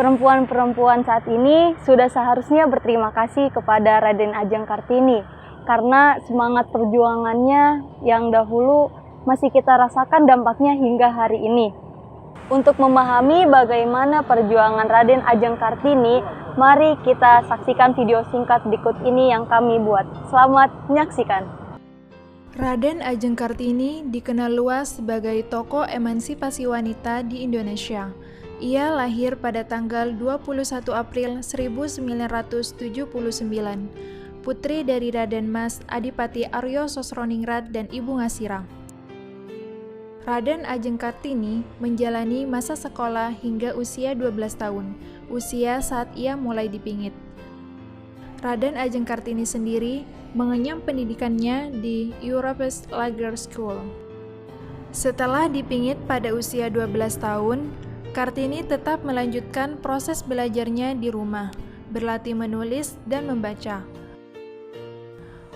Perempuan-perempuan saat ini sudah seharusnya berterima kasih kepada Raden Ajeng Kartini karena semangat perjuangannya yang dahulu masih kita rasakan dampaknya hingga hari ini. Untuk memahami bagaimana perjuangan Raden Ajeng Kartini, mari kita saksikan video singkat berikut ini yang kami buat. Selamat menyaksikan. Raden Ajeng Kartini dikenal luas sebagai tokoh emansipasi wanita di Indonesia. Ia lahir pada tanggal 21 April 1979, putri dari Raden Mas Adipati Aryo Sosroningrat dan Ibu Ngasira. Raden Ajeng Kartini menjalani masa sekolah hingga usia 12 tahun, usia saat ia mulai dipingit. Raden Ajeng Kartini sendiri mengenyam pendidikannya di Europes Lager School. Setelah dipingit pada usia 12 tahun, Kartini tetap melanjutkan proses belajarnya di rumah, berlatih menulis dan membaca.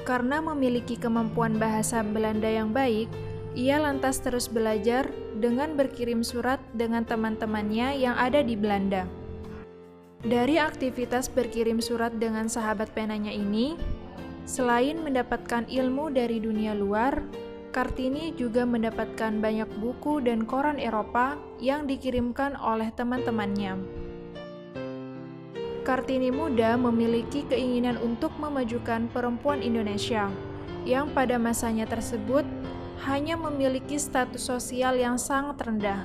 Karena memiliki kemampuan bahasa Belanda yang baik, ia lantas terus belajar dengan berkirim surat dengan teman-temannya yang ada di Belanda. Dari aktivitas berkirim surat dengan sahabat penanya ini, selain mendapatkan ilmu dari dunia luar, Kartini juga mendapatkan banyak buku dan koran Eropa yang dikirimkan oleh teman-temannya. Kartini muda memiliki keinginan untuk memajukan perempuan Indonesia, yang pada masanya tersebut hanya memiliki status sosial yang sangat rendah.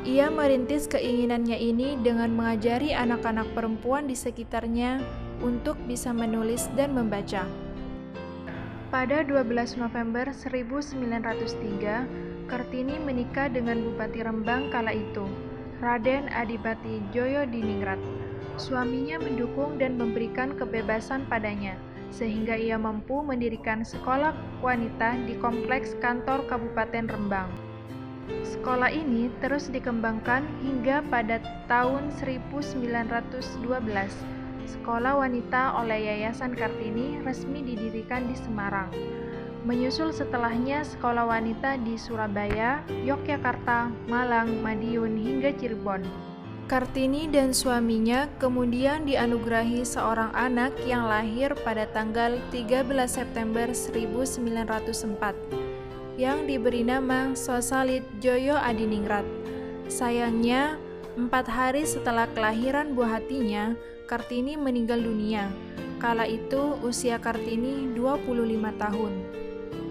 Ia merintis keinginannya ini dengan mengajari anak-anak perempuan di sekitarnya untuk bisa menulis dan membaca. Pada 12 November 1903, Kartini menikah dengan Bupati Rembang kala itu, Raden Adipati Djoyo-Diningrat. Suaminya mendukung dan memberikan kebebasan padanya, sehingga ia mampu mendirikan sekolah wanita di kompleks kantor Kabupaten Rembang. Sekolah ini terus dikembangkan hingga pada tahun 1912. Sekolah wanita oleh Yayasan Kartini resmi didirikan di Semarang. Menyusul setelahnya sekolah wanita di Surabaya, Yogyakarta, Malang, Madiun, hingga Cirebon. Kartini dan suaminya kemudian dianugerahi seorang anak yang lahir pada tanggal 13 September 1904, yang diberi nama Sosalit Djoyo Adiningrat. Sayangnya, 4 hari setelah kelahiran buah hatinya, Kartini meninggal dunia. Kala itu usia Kartini 25 tahun.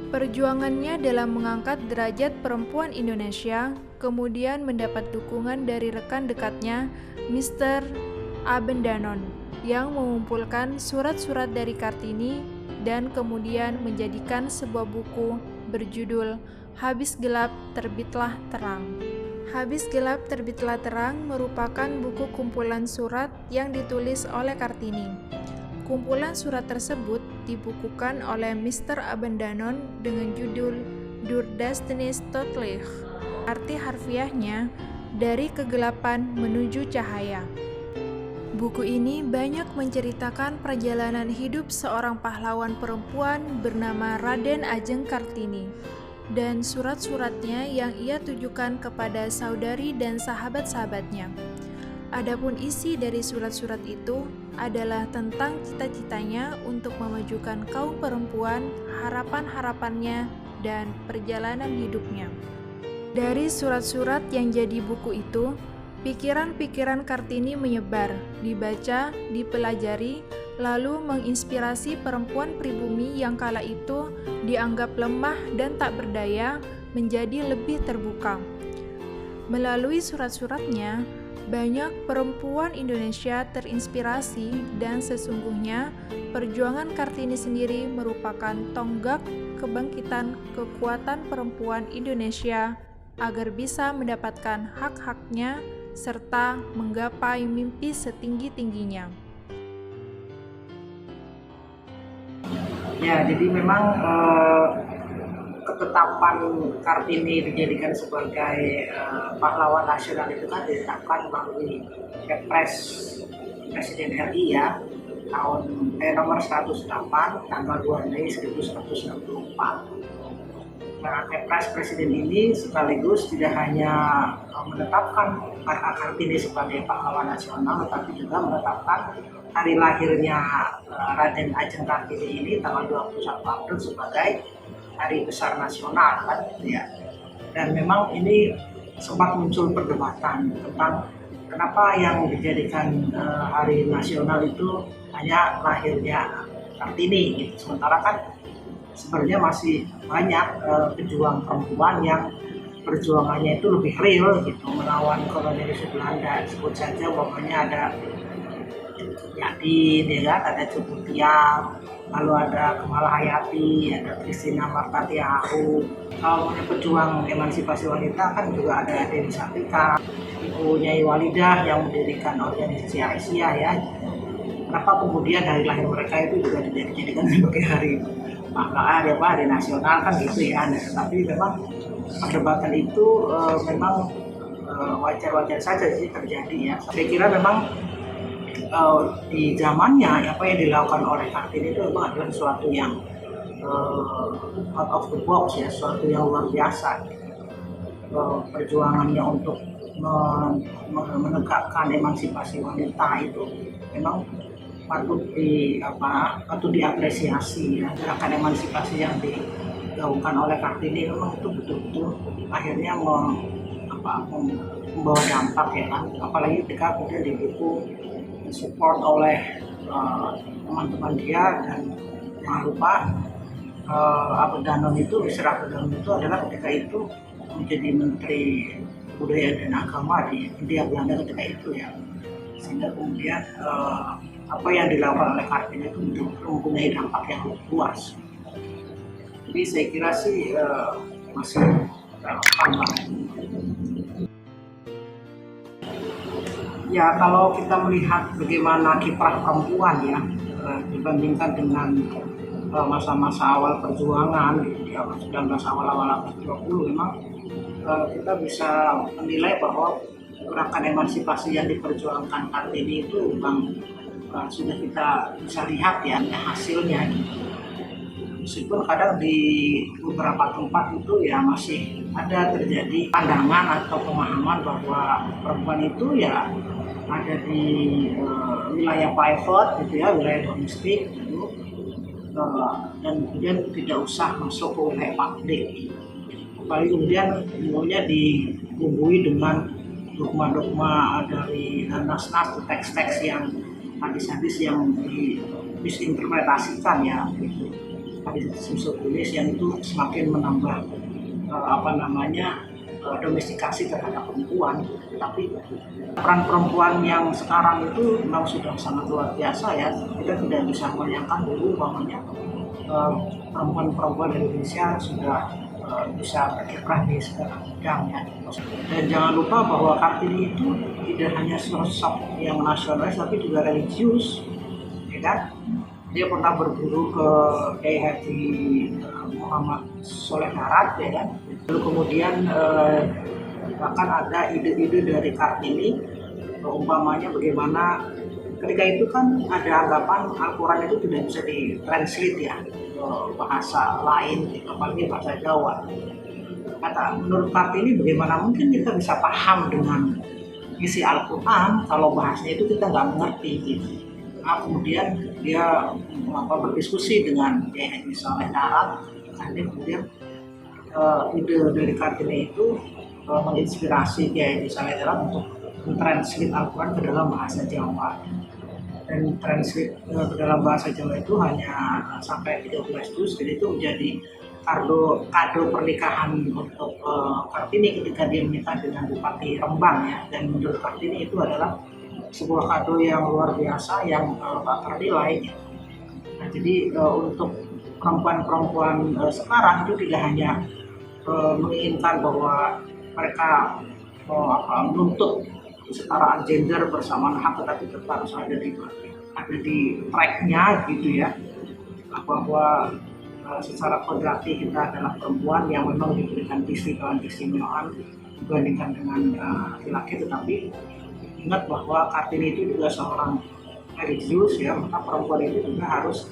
Perjuangannya dalam mengangkat derajat perempuan Indonesia kemudian mendapat dukungan dari rekan dekatnya, Mr. Abendanon, yang mengumpulkan surat-surat dari Kartini dan kemudian menjadikan sebuah buku berjudul Habis Gelap Terbitlah Terang. Habis Gelap Terbitlah Terang merupakan buku kumpulan surat yang ditulis oleh Kartini. Kumpulan surat tersebut dibukukan oleh Mr. Abendanon dengan judul Durdastenis Totlich. Arti harfiahnya, dari kegelapan menuju cahaya. Buku ini banyak menceritakan perjalanan hidup seorang pahlawan perempuan bernama Raden Ajeng Kartini, dan surat-suratnya yang ia tujukan kepada saudari dan sahabat-sahabatnya. Adapun isi dari surat-surat itu adalah tentang cita-citanya untuk memajukan kaum perempuan, harapan-harapannya, dan perjalanan hidupnya. Dari surat-surat yang jadi buku itu, pikiran-pikiran Kartini menyebar, dibaca, dipelajari, lalu menginspirasi perempuan pribumi yang kala itu dianggap lemah dan tak berdaya menjadi lebih terbuka. Melalui surat-suratnya, banyak perempuan Indonesia terinspirasi dan sesungguhnya perjuangan Kartini sendiri merupakan tonggak kebangkitan kekuatan perempuan Indonesia agar bisa mendapatkan hak-haknya serta menggapai mimpi setinggi-tingginya. Ya, jadi memang ketetapan Kartini dijadikan sebagai pahlawan nasional itu kan ditetapkan melalui Kepres Presiden RI ya tahun nomor 108 tanggal 2 Mei 1964. Nah, Kepres Presiden ini sekaligus tidak hanya menetapkan Kartini sebagai pahlawan nasional, tetapi juga menetapkan hari lahirnya Raden Ajeng Kartini ini tanggal 21 April sebagai hari besar nasional, kan, gitu ya. Dan memang ini sempat muncul perdebatan tentang kenapa yang dijadikan hari nasional itu hanya lahirnya Kartini, gitu. Sementara kan sebenarnya masih banyak pejuang perempuan yang perjuangannya itu lebih real gitu melawan kolonialisme Belanda. Sebut saja umpamanya ada Yadin, ya kan, ada Cukup, lalu ada Kemala Hayati, ada Christina Martatiahu. Kalau pejuang emansipasi wanita kan juga ada Dewi Sartika, Ibu Nyai Walidah yang mendirikan organisasi Aisyah, ya. Kenapa kemudian hari lahir mereka itu juga dijadikan sebagai hari hari nasional, kan gitu ya. Nah, tapi memang perdebatan itu memang wajar-wajar saja sih terjadi, ya. Saya kira memang di zamannya apa yang dilakukan oleh Kartini itu memang adalah sesuatu yang out of the box, ya, sesuatu yang luar biasa. Perjuangannya untuk menegakkan emansipasi wanita itu memang patut diapresiasi, ya. Gerakan emansipasi yang dilakukan oleh Kartini memang itu betul-betul akhirnya membawa dampak, ya kan, apalagi ketika kemudian didukung support oleh teman-teman dia. Dan jangan lupa Abed Danon itu adalah ketika itu menjadi Menteri Budaya dan Agama di Hindia Belanda ketika itu, ya. Sehingga kemudian apa yang dilakukan oleh Kartini itu mempunyai dampak yang luas. Jadi saya kira sih masih relevan. Ya, kalau kita melihat bagaimana kiprah perempuan, ya, dibandingkan dengan masa-masa awal perjuangan di 19 awal-awal abad 20, memang kita bisa menilai bahwa gerakan emansipasi yang diperjuangkan Kartini itu memang sudah kita bisa lihat, ya, hasilnya. Meskipun kadang di beberapa tempat itu ya masih ada terjadi pandangan atau pemahaman bahwa perempuan itu ya ada di wilayah private, gitu ya, wilayah domestik gitu, dan kemudian tidak usah masuk ke wilayah publik. Apalagi kemudian semuanya dibumbui dengan dogma-dogma dari nas-nas, teks-teks yang hadis-hadis yang disinterpretasikan, ya, gitu. Hadis misoginis yang itu semakin menambah domestikasi terhadap perempuan. Tapi peran perempuan yang sekarang itu memang sudah sangat luar biasa, ya. Kita tidak bisa menyangka dulu bahwanya perempuan-perempuan Indonesia sudah bisa berkiprah di segala bidang, ya. Dan jangan lupa bahwa Kartini itu tidak hanya sosok yang nasionalis tapi juga religius, ya kan. Dia pernah berguru ke Kiai Haji Muhammad Soleh Darat, ya kan. Lalu kemudian bahkan ada ide-ide dari Kartini, umpamanya bagaimana ketika itu kan ada anggapan Al-Quran itu tidak bisa ditranslate, ya, ke bahasa lain, apalagi bahasa Jawa. Menurut Kartini, bagaimana mungkin kita bisa paham dengan isi Al-Quran kalau bahasanya itu kita nggak mengerti, gitu. Nah, kemudian dia berdiskusi dengan Kiai Haji Soleh Darat, dan kemudian ide dari Kartini itu menginspirasi Kiai Haji Soleh Darat untuk mentranslate Al-Quran ke dalam bahasa Jawa. Dan translate ke dalam bahasa Jawa itu hanya sampai 13 juz, jadi itu menjadi kado pernikahan untuk Kartini ketika dia menikah dengan Bupati Rembang, ya. Dan menurut Kartini itu adalah sebuah kado yang luar biasa yang tak ternilai. Nah, jadi untuk perempuan-perempuan sekarang itu tidak hanya menginginkan bahwa mereka menuntut kesetaraan gender bersamaan hak, tetapi tetap harus ada di tracknya, gitu ya, bahwa secara kodrati kita adalah perempuan yang memang diberikan keistimewaan dibandingkan dengan laki-laki. Tetapi ingat bahwa Kartini itu juga seorang religius, ya, maka perempuan itu juga harus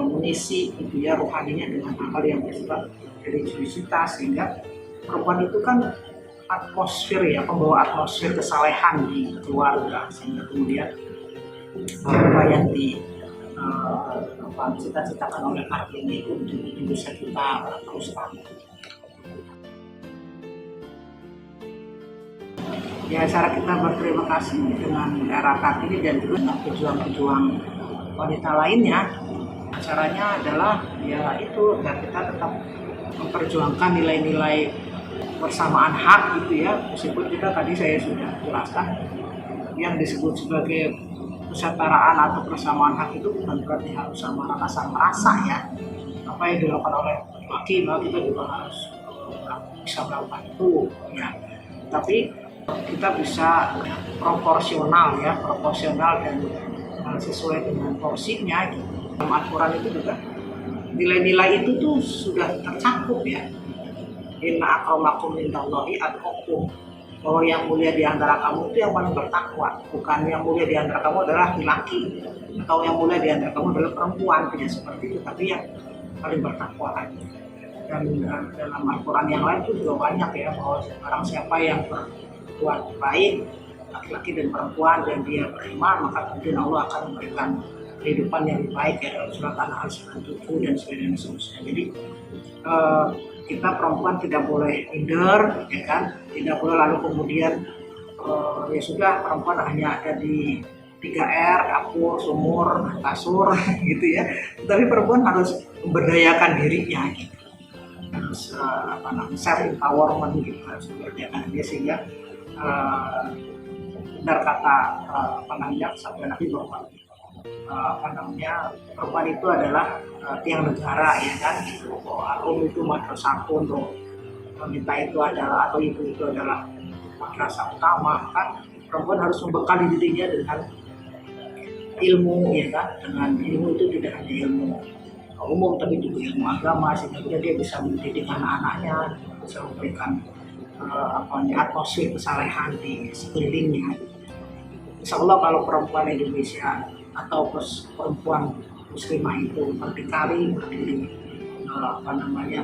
mengisi gitu ya rohaninya dengan hal yang bersifat religiusitas, sehingga perempuan itu kan atmosfer ya, pembawa atmosfer kesalehan di keluarga, sehingga kemudian apa yang cita-citakan oleh Kartini itu bisa kita teruskan. Ya, cara kita berterima kasih dengan era Kartini dan juga pejuang-pejuang wanita lainnya, caranya adalah ya itu, dan kita tetap memperjuangkan nilai-nilai persamaan hak gitu ya, meskipun kita tadi saya sudah jelaskan yang disebut sebagai kesetaraan atau persamaan hak itu bukan berarti harus sama rasa merasa ya, apa yang dilakukan oleh laki kita juga harus bisa melakukan itu ya, tapi kita bisa proporsional dan sesuai dengan porsinya gitu. Dalam Al-Quran itu juga nilai-nilai itu tuh sudah tercakup ya. Inna akramakum indallahi atqakum, bahwa yang mulia di antara kamu itu yang paling bertakwa, bukan yang mulia di antara kamu adalah laki-laki atau yang mulia di antara kamu adalah perempuan, tidak seperti itu, tapi yang paling bertakwa. Dan dalam Al-Quran yang lain itu juga banyak ya, bahwa barang siapa yang berbuat baik, laki-laki dan perempuan, dan dia beriman, maka kemudian Allah akan memberikan kehidupan yang lebih baik ya, dalam surat An-Nahl 97 dan seterusnya. Jadi kita perempuan tidak boleh minder, ya kan? Tidak boleh lalu kemudian ya sudah perempuan hanya ada di 3R, dapur, sumur, kasur gitu ya. Tapi perempuan harus memberdayakan dirinya gitu. Harus self empowerment gitu, harus memberdayakan diri, sehingga benar kata sabda Nabi bahwa perempuan itu adalah tiang negara ya kan, itu madrasahun, wanita itu adalah, atau ibu itu adalah madrasah utama kan. Perempuan harus membekali dirinya dengan ilmu ya kan, dengan ilmu itu tidak hanya ilmu umum tapi juga ilmu agama, sehingga dia bisa mendidik anak-anaknya, bisa memberikan atmosfer kesalehan di sekelilingnya. Insya Allah kalau perempuan Indonesia atau perempuan muslimah itu berdikari,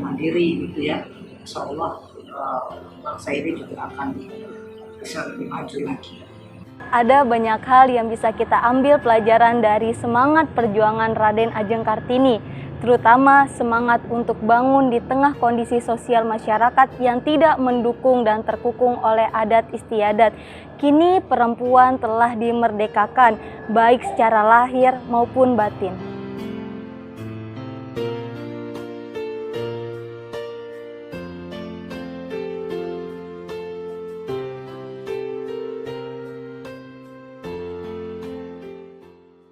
mandiri gitu ya, insya Allah bangsa ini juga akan bisa lebih maju lagi. Ada banyak hal yang bisa kita ambil pelajaran dari semangat perjuangan Raden Ajeng Kartini, terutama semangat untuk bangun di tengah kondisi sosial masyarakat yang tidak mendukung dan terkukung oleh adat istiadat. Kini perempuan telah dimerdekakan, baik secara lahir maupun batin.